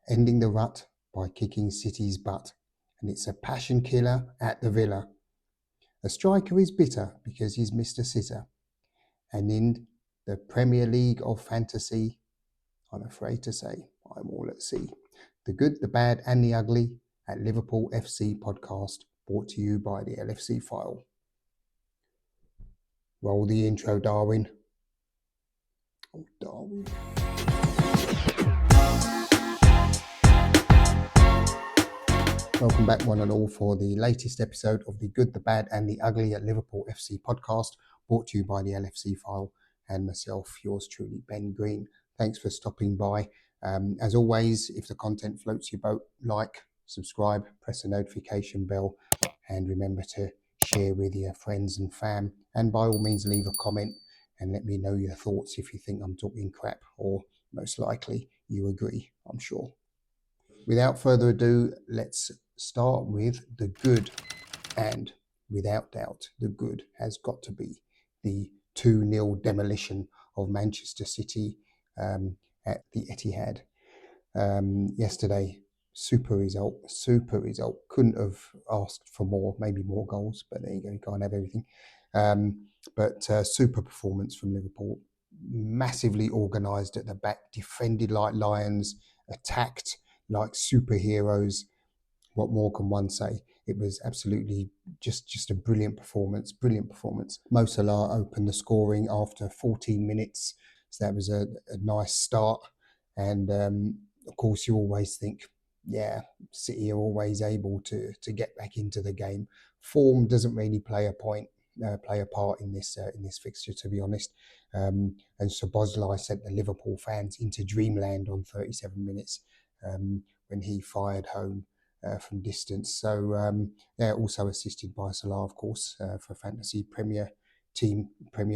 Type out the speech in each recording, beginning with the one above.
ending the rut by kicking City's butt. And it's a passion killer at the Villa. A striker is bitter because he's missed a sitter. And in the Premier League of fantasy, I'm afraid to say, I'm all at sea. The good, the bad, and the ugly at Liverpool FC podcast, brought to you by the LFC File. Roll the intro, Darwin. Oh, Darwin. Welcome back, one and all, for the latest episode of the Good, the Bad, and the Ugly at Liverpool FC podcast, brought to you by the LFC File and myself, yours truly, Ben Green. Thanks for stopping by. As always, if the content floats your boat, like, subscribe, press the notification bell, and remember to share with your friends and fam. And by all means, leave a comment and let me know your thoughts if you think I'm talking crap, or most likely you agree, I'm sure. Without further ado, let's start with the good. And without doubt, the good has got to be the 2-0 demolition of Manchester City at the Etihad yesterday. Super result. Couldn't have asked for more, maybe more goals, but there you go, you can't have everything. But super performance from Liverpool. Massively organised at the back, defended like lions, attacked like superheroes. What more can one say? It was absolutely just a brilliant performance. Mo Salah opened the scoring after 14 minutes, so that was a nice start. And of course, you always think, yeah, City are always able to get back into the game. Form doesn't really play a part in this fixture, to be honest. And Szoboszlai sent the Liverpool fans into dreamland on 37 minutes when he fired home from distance. So also assisted by Salah, of course, for fantasy Premier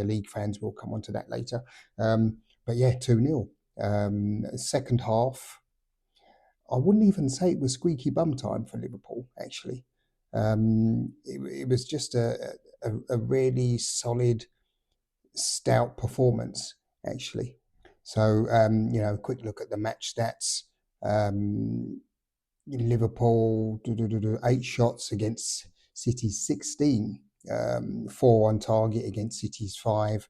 League fans. We'll come on to that later. But yeah, 2-0. Second half, I wouldn't even say it was squeaky bum time for Liverpool, actually. It was just a really solid, stout performance, actually. So, quick look at the match stats. Liverpool, 8 shots against City's 16, 4 on target against City's 5.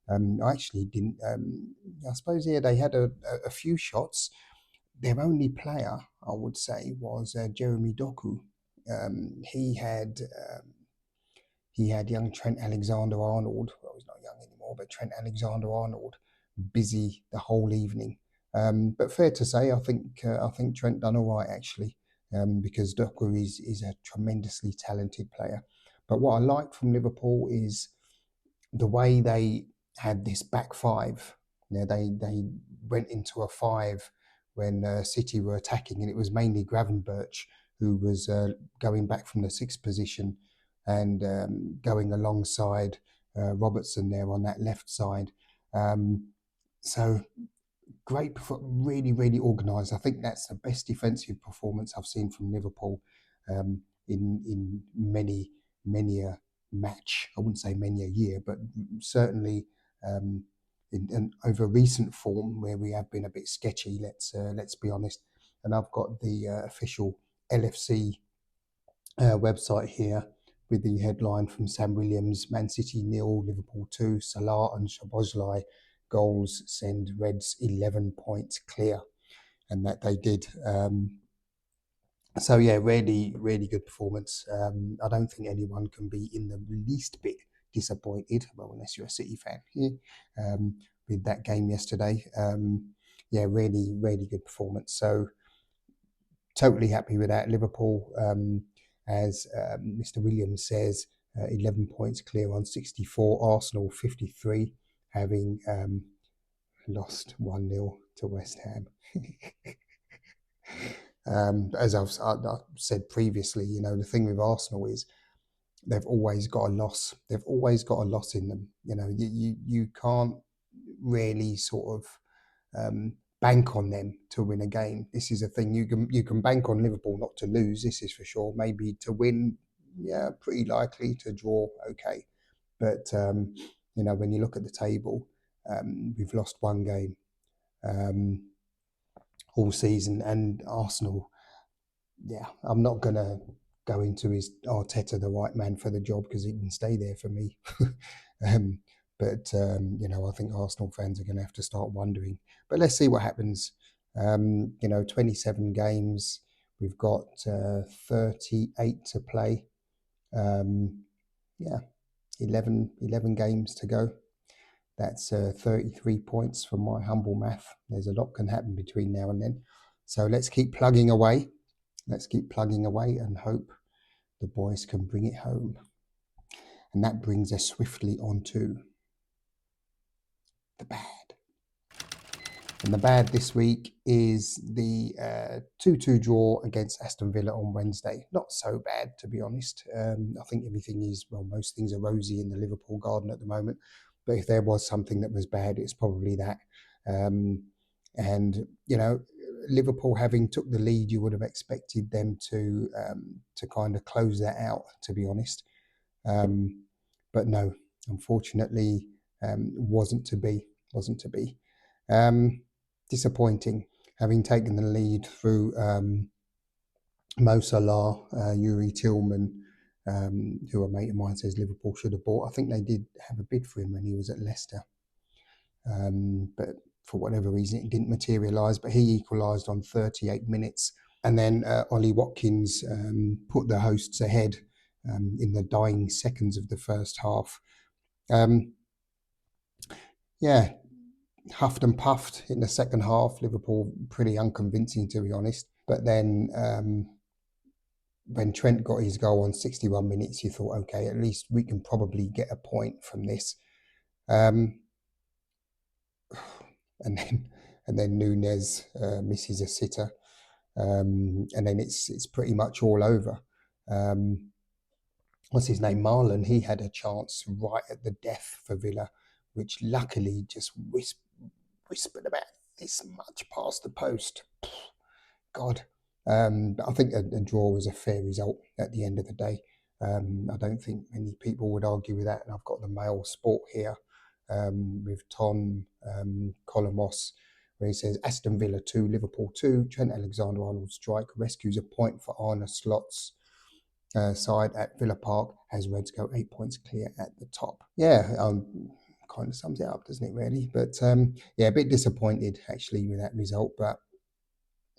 I actually didn't, I suppose, yeah, they had a few shots. Their only player, I would say, was Jeremy Doku. He had young Trent Alexander-Arnold. Well, he's not young anymore, but Trent Alexander-Arnold busy the whole evening. But fair to say, I think Trent done all right, actually, because Doku is a tremendously talented player. But what I liked from Liverpool is the way they had this back five. They went into a 5 when City were attacking, and it was mainly Gravenberch who was going back from the 6th position and going alongside Robertson there on that left side. So great, really, really organised. I think that's the best defensive performance I've seen from Liverpool in many a match. I wouldn't say many a year, but certainly in over recent form where we have been a bit sketchy. Let's be honest. And I've got the official LFC website here with the headline from Sam Williams: Man City 0, Liverpool 2. Salah and Szoboszlai goals send Reds 11 points clear, and that they did. So yeah, really, really good performance. I don't think anyone can be in the least bit disappointed, well, unless you're a City fan, with that game yesterday. Yeah, really, really good performance. So totally happy with that. Liverpool, as Mr. Williams says, 11 points clear on 64. Arsenal 53, having lost 1-0 to West Ham. As I've said previously, the thing with Arsenal is they've always got a loss. They've always got a loss in them. You can't really sort of bank on them to win a game. This is a thing you can bank on Liverpool not to lose. This is for sure. Maybe to win, yeah, pretty likely. To draw, okay. But when you look at the table, we've lost one game. all season. And Arsenal, yeah, I'm not going to go into is Arteta the right man for the job, because he didn't stay there for me. I think Arsenal fans are going to have to start wondering. But let's see what happens. 27 games. We've got 38 to play. 11 games to go. That's 33 points from my humble math. There's a lot can happen between now and then. So let's keep plugging away. Let's keep plugging away and hope the boys can bring it home. And that brings us swiftly on to the bad. And the bad this week is the 2-2 draw against Aston Villa on Wednesday. Not so bad, to be honest. I think most things are rosy in the Liverpool garden at the moment. But if there was something that was bad, it's probably that. Liverpool having took the lead, you would have expected them to kind of close that out, to be honest. But no, unfortunately, wasn't to be. Disappointing, having taken the lead through Mo Salah, Yuri Tillman, who a mate of mine says Liverpool should have bought. I think they did have a bid for him when he was at Leicester. But for whatever reason, it didn't materialise. But he equalised on 38 minutes. And then Ollie Watkins put the hosts ahead in the dying seconds of the first half. Huffed and puffed in the second half. Liverpool pretty unconvincing, to be honest. But then when Trent got his goal on 61 minutes, you thought, okay, at least we can probably get a point from this. And then Nunez misses a sitter, and then it's pretty much all over. What's his name? Marlon. He had a chance right at the death for Villa, which luckily just whispered about this much past the post. God. I think a draw was a fair result at the end of the day. I don't think many people would argue with that. And I've got the Mail Sport here with Tom Colomos, where he says Aston Villa 2, Liverpool 2, Trent Alexander-Arnold strike rescues a point for Arne Slot's side at Villa Park as Reds go 8 points clear at the top. Yeah, kind of sums it up, doesn't it, really? But a bit disappointed actually with that result. But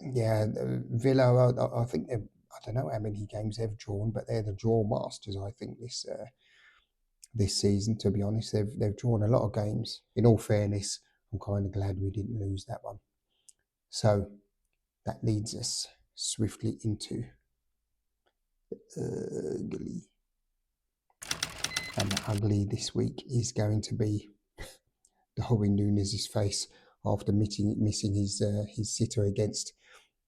yeah, Villa, I think I don't know how many games they've drawn, but they're the draw masters, I think, this season, to be honest. They've drawn a lot of games. In all fairness, I'm kind of glad we didn't lose that one. So that leads us swiftly into the ugly. And the ugly this week is going to be Darwin Núñez's face after missing his sitter against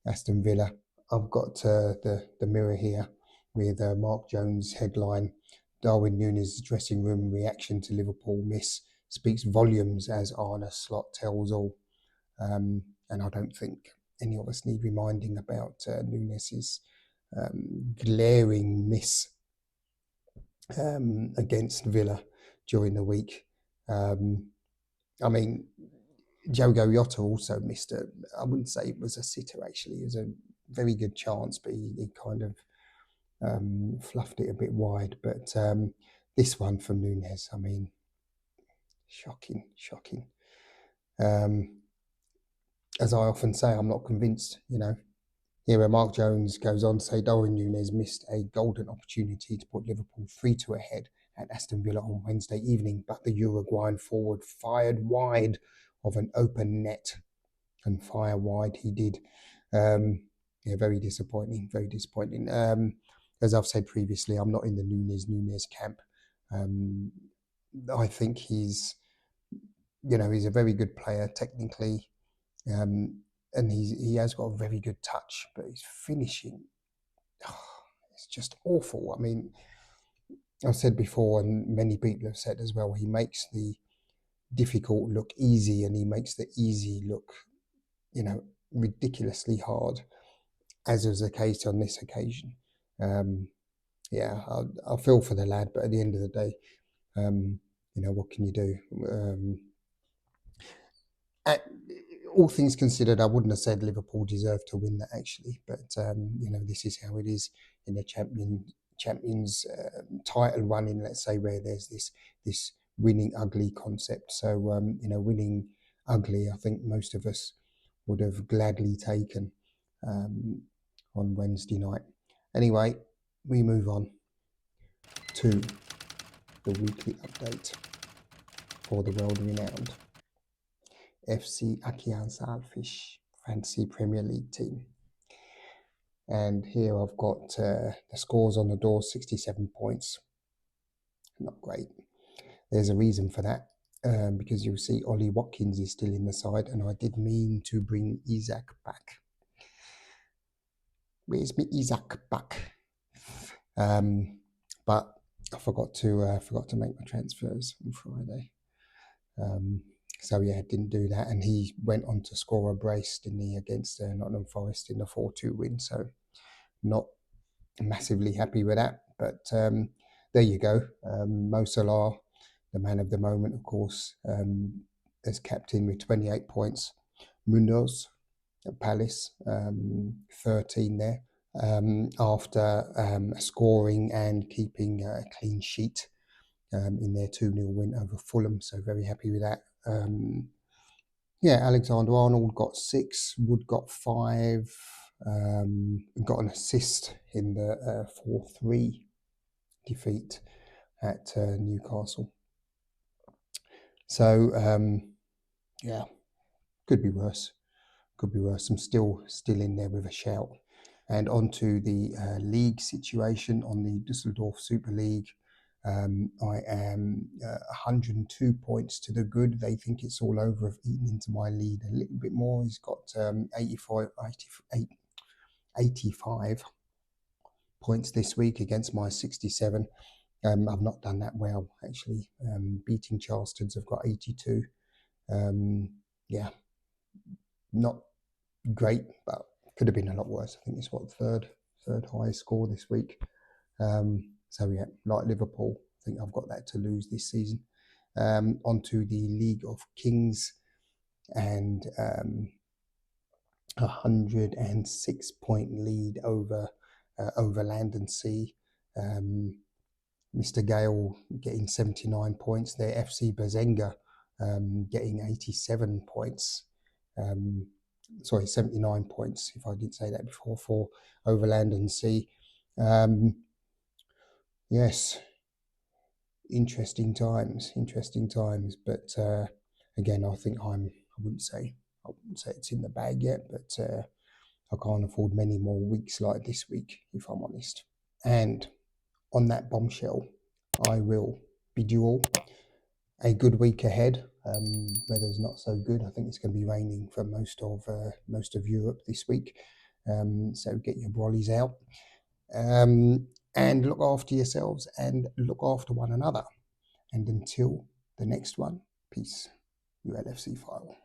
Aston Villa. I've got the Mirror here with Mark Jones' headline, Darwin Núñez's dressing room reaction to Liverpool miss speaks volumes as Arne Slot tells all. And I don't think any of us need reminding about Núñez's glaring miss against Villa during the week. Diogo Jota also missed I wouldn't say it was a sitter actually, it was a very good chance, but he kind of fluffed it a bit wide. But this one from Núñez, shocking. As I often say, I'm not convinced, Here where Mark Jones goes on to say Darwin Núñez missed a golden opportunity to put Liverpool 3-2 ahead at Aston Villa on Wednesday evening, but the Uruguayan forward fired wide of an open net, and fire wide he did. Very disappointing. As I've said previously, I'm not in the Núñez camp. I think he's a very good player technically, and he has got a very good touch, but his finishing, it's just awful. I've said before, and many people have said as well, he makes the difficult look easy, and he makes the easy look, ridiculously hard, as was the case on this occasion. I feel for the lad, but at the end of the day, what can you do? all things considered, I wouldn't have said Liverpool deserved to win that actually, but this is how it is in the champions title running. Let's say where there's this winning ugly concept. So winning ugly, I think most of us would have gladly taken on Wednesday night. Anyway, we move on to the weekly update for the world-renowned FC Akian Salfish Fantasy Premier League team. And here I've got the scores on the door, 67 points. Not great. There's a reason for that, because you'll see Ollie Watkins is still in the side, and I did mean to bring Isaac back. Where's me Isaac back? But I forgot to make my transfers on Friday. So yeah, didn't do that, and he went on to score a brace, didn't he, against Nottingham Forest in the 4-2 win. So not massively happy with that, but there you go. Mo Salah, the man of the moment, of course, as captain with 28 points. Munoz at Palace, 13 there, after scoring and keeping a clean sheet in their 2-0 win over Fulham. So very happy with that. Alexander-Arnold got 6, Wood got 5, got an assist in the 4-3 defeat at Newcastle. So could be worse. I'm still in there with a shout. And on to the league situation on the Düsseldorf Super League. I am 102 points to the good. They think it's all over. I've eaten into my lead a little bit more. He's got 85 points this week against my 67. I've not done that well, actually. Beating Charleston's have got 82. Not great, but could have been a lot worse. I think it's third highest score this week. Like Liverpool, I think I've got that to lose this season. Onto the League of Kings, and 106 point lead over Land and Sea. Mr. Gale getting 79 points there. FC Bazenga getting 87 points. 79 points, if I didn't say that before, for Overland and Sea. Yes, interesting times, but again, I think I wouldn't say it's in the bag yet, but I can't afford many more weeks like this week, if I'm honest. And on that bombshell, I will bid you all a good week ahead. Weather's not so good. I think it's going to be raining for most of Europe this week. So get your brollies out, and look after yourselves and look after one another. And until the next one, peace, your LFC file.